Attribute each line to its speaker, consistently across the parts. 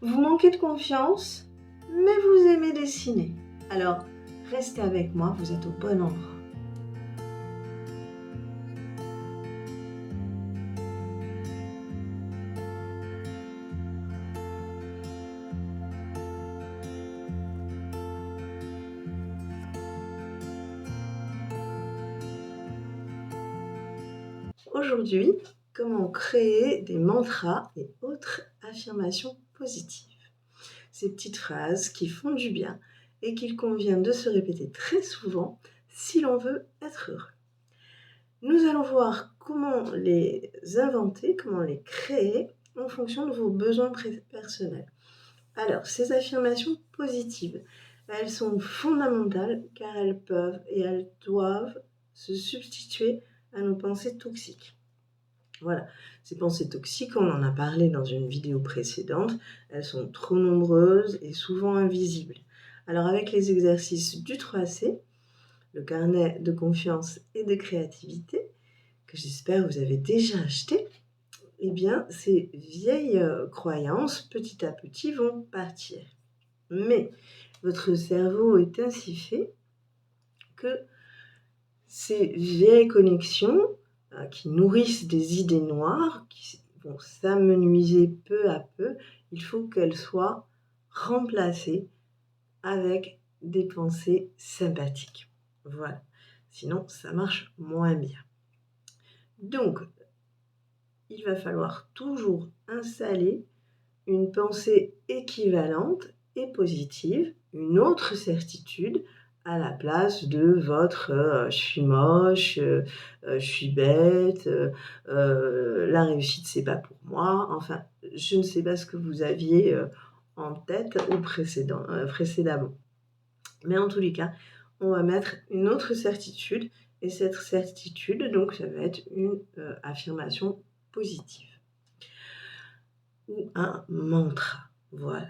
Speaker 1: Vous manquez de confiance, mais vous aimez dessiner. Alors, restez avec moi, vous êtes au bon endroit. Aujourd'hui, comment créer des mantras et autres affirmations positives. Ces petites phrases qui font du bien et qu'il convient de se répéter très souvent si l'on veut être heureux. Nous allons voir comment les inventer, comment les créer en fonction de vos besoins personnels. Alors, ces affirmations positives, elles sont fondamentales car elles peuvent et elles doivent se substituer à nos pensées toxiques. Voilà, ces pensées toxiques, on en a parlé dans une vidéo précédente, elles sont trop nombreuses et souvent invisibles. Alors avec les exercices du 3C, le carnet de confiance et de créativité, que j'espère vous avez déjà acheté, eh bien ces vieilles croyances, petit à petit, vont partir. Mais votre cerveau est ainsi fait que ces vieilles connexions qui nourrissent des idées noires, qui vont s'amenuiser peu à peu, il faut qu'elles soient remplacées avec des pensées sympathiques. Voilà. Sinon, ça marche moins bien. Donc, il va falloir toujours installer une pensée équivalente et positive, une autre certitude à la place de votre je suis moche, je suis bête, la réussite c'est pas pour moi. Enfin, je ne sais pas ce que vous aviez en tête ou précédemment. Mais en tous les cas, on va mettre une autre certitude et cette certitude, donc ça va être une affirmation positive ou un mantra. Voilà.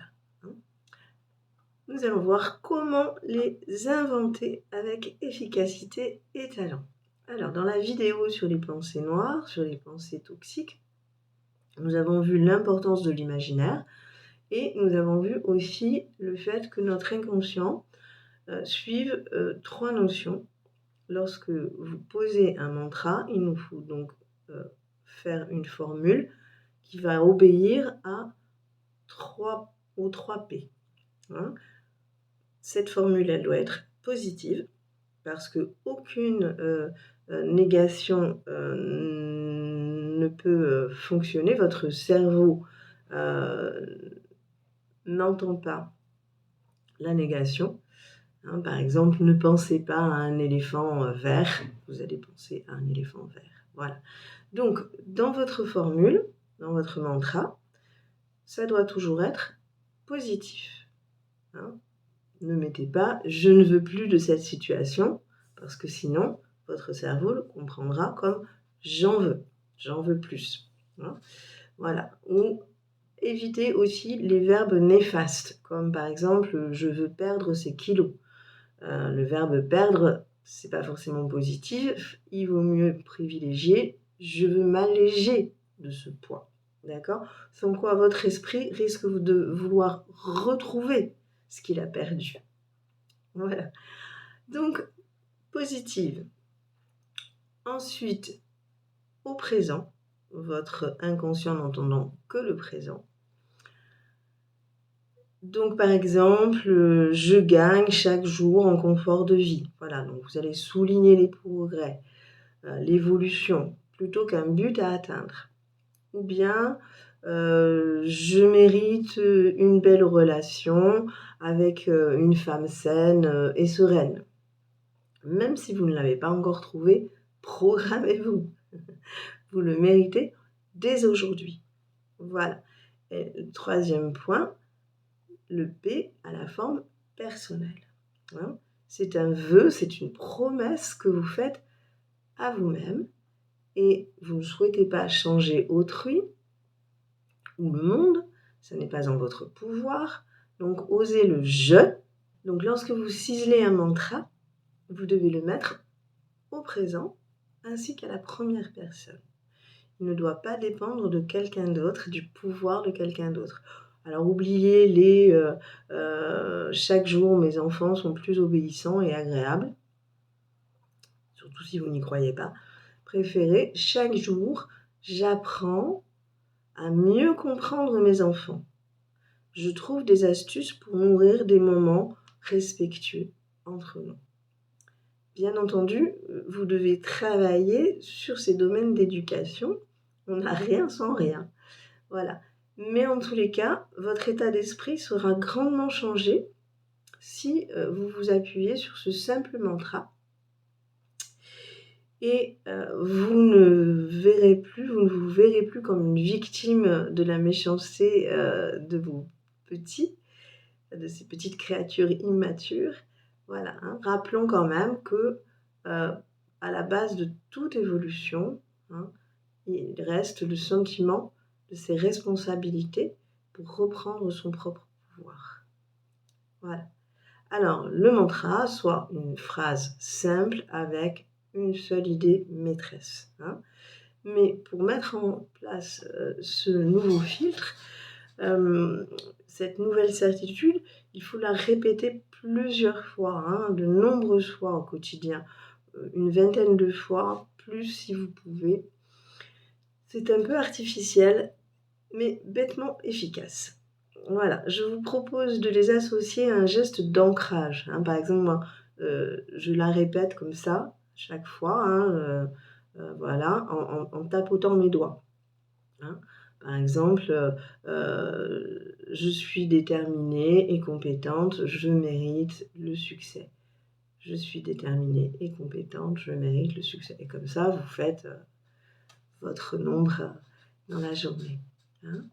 Speaker 1: Nous allons voir comment les inventer avec efficacité et talent. Alors, dans la vidéo sur les pensées noires, sur les pensées toxiques, nous avons vu l'importance de l'imaginaire et nous avons vu aussi le fait que notre inconscient suive 3 notions. Lorsque vous posez un mantra, il nous faut donc faire une formule qui va obéir aux 3 P. Hein. Cette formule, elle doit être positive parce qu'aucune négation ne peut fonctionner. Votre cerveau n'entend pas la négation. Hein, par exemple, ne pensez pas à un éléphant vert, vous allez penser à un éléphant vert. Voilà. Donc, dans votre formule, dans votre mantra, ça doit toujours être positif. Hein. Ne mettez pas « je ne veux plus de cette situation » parce que sinon, votre cerveau le comprendra comme « j'en veux plus ». Hein. Voilà. Ou évitez aussi les verbes néfastes, comme par exemple « je veux perdre ces kilos ». Le verbe « perdre », c'est pas forcément positif. Il vaut mieux privilégier « je veux m'alléger de ce poids ». D'accord ? Sans quoi votre esprit risque de vouloir retrouver ce qu'il a perdu. Voilà. Donc, positive. Ensuite, au présent, votre inconscient n'entendant que le présent. Donc, par exemple, je gagne chaque jour en confort de vie. Voilà, donc vous allez souligner les progrès, l'évolution, plutôt qu'un but à atteindre. Ou bien, je mérite une belle relation avec une femme saine et sereine. Même si vous ne l'avez pas encore trouvé, programmez-vous. Vous le méritez dès aujourd'hui. Voilà. Et le 3e point, le P à la forme personnelle. Hein, c'est un vœu, c'est une promesse que vous faites à vous-même et vous ne souhaitez pas changer autrui ou le monde, ça n'est pas en votre pouvoir. Donc, osez le « je ». Donc, lorsque vous ciselez un mantra, vous devez le mettre au présent ainsi qu'à la première personne. Il ne doit pas dépendre de quelqu'un d'autre, du pouvoir de quelqu'un d'autre. Alors oubliez chaque jour mes enfants sont plus obéissants et agréables, surtout si vous n'y croyez pas. Préférez chaque jour, j'apprends à mieux comprendre mes enfants. Je trouve des astuces pour nourrir des moments respectueux entre nous. Bien entendu, vous devez travailler sur ces domaines d'éducation. On n'a rien sans rien. Voilà. Mais en tous les cas, votre état d'esprit sera grandement changé si vous vous appuyez sur ce simple mantra. Et vous ne vous verrez plus comme une victime de la méchanceté de vos petits, de ces petites créatures immatures. Voilà, hein. Rappelons quand même que à la base de toute évolution, hein, il reste le sentiment de ses responsabilités pour reprendre son propre pouvoir. Voilà. Alors, le mantra, soit une phrase simple avec une seule idée maîtresse, hein. Mais pour mettre en place ce nouveau filtre, cette nouvelle certitude, il faut la répéter plusieurs fois, hein, de nombreuses fois au quotidien, une vingtaine de fois, plus si vous pouvez. C'est un peu artificiel, mais bêtement efficace. Voilà, je vous propose de les associer à un geste d'ancrage, hein. Par exemple, moi, je la répète comme ça, chaque fois, hein, voilà, en tapotant mes doigts, hein. Par exemple, je suis déterminée et compétente, je mérite le succès. Je suis déterminée et compétente, je mérite le succès. Et comme ça, vous faites votre nombre dans la journée, hein.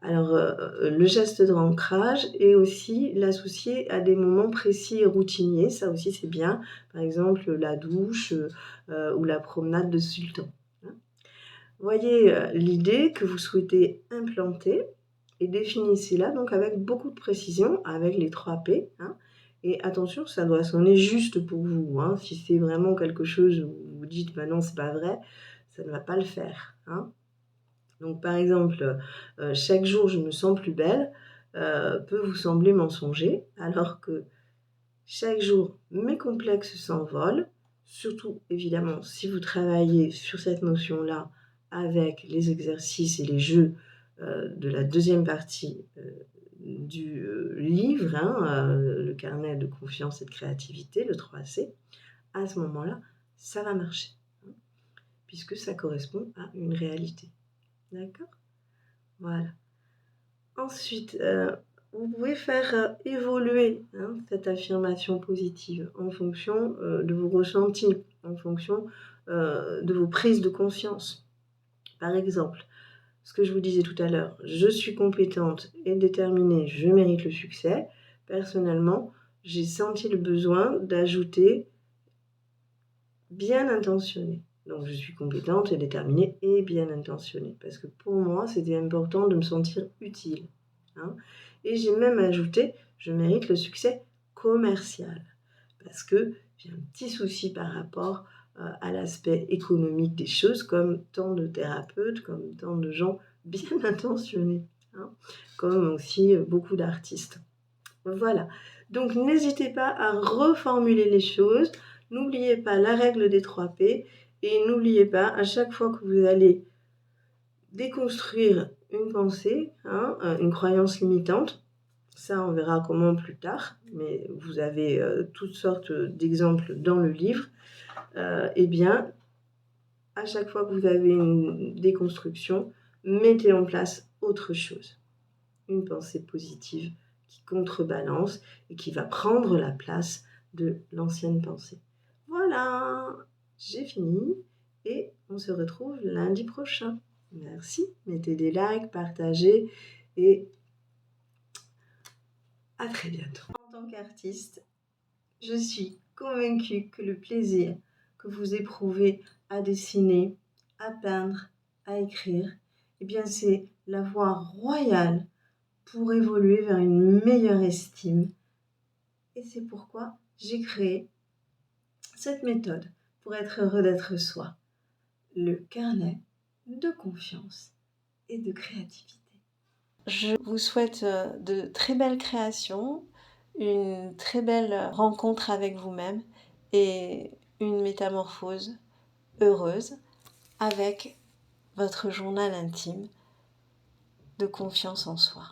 Speaker 1: Alors, le geste d'ancrage est aussi l'associer à des moments précis et routiniers. Ça aussi, c'est bien. Par exemple, la douche ou la promenade de sultan, hein. Voyez l'idée que vous souhaitez implanter et définissez-la donc avec beaucoup de précision, avec les 3 P, hein. Et attention, ça doit sonner juste pour vous, hein. Si c'est vraiment quelque chose où vous vous dites: «Bah non, c'est pas vrai», ça ne va pas le faire, hein. Donc par exemple, chaque jour je me sens plus belle, peut vous sembler mensonger, alors que chaque jour mes complexes s'envolent, surtout évidemment si vous travaillez sur cette notion-là avec les exercices et les jeux, de la deuxième partie, du, livre, hein, le carnet de confiance et de créativité, le 3C. À ce moment-là, ça va marcher, hein, puisque ça correspond à une réalité. D'accord? Voilà. Ensuite, vous pouvez faire, évoluer, hein, cette affirmation positive en fonction, de vos ressentis, en fonction, de vos prises de conscience. Par exemple, ce que je vous disais tout à l'heure, je suis compétente et déterminée, je mérite le succès. Personnellement, j'ai senti le besoin d'ajouter bien intentionnée. Donc je suis compétente et déterminée et bien intentionnée. Parce que pour moi, c'était important de me sentir utile, hein. Et j'ai même ajouté, je mérite le succès commercial. Parce que j'ai un petit souci par rapport à l'aspect économique des choses, comme tant de thérapeutes, comme tant de gens bien intentionnés, hein, comme aussi beaucoup d'artistes. Voilà. Donc n'hésitez pas à reformuler les choses. N'oubliez pas la règle des 3 P et n'oubliez pas, à chaque fois que vous allez déconstruire une pensée, hein, une croyance limitante, ça on verra comment plus tard, mais vous avez toutes sortes d'exemples dans le livre, eh bien, à chaque fois que vous avez une déconstruction, mettez en place autre chose. Une pensée positive qui contrebalance et qui va prendre la place de l'ancienne pensée. Voilà, j'ai fini et on se retrouve lundi prochain. Merci, mettez des likes, partagez et à très bientôt. En tant qu'artiste, je suis convaincue que le plaisir que vous éprouvez à dessiner, à peindre, à écrire, eh bien c'est la voie royale pour évoluer vers une meilleure estime. Et c'est pourquoi j'ai créé cette méthode pour être heureux d'être soi, le carnet de confiance et de créativité.
Speaker 2: Je vous souhaite de très belles créations, une très belle rencontre avec vous-même et une métamorphose heureuse avec votre journal intime de confiance en soi.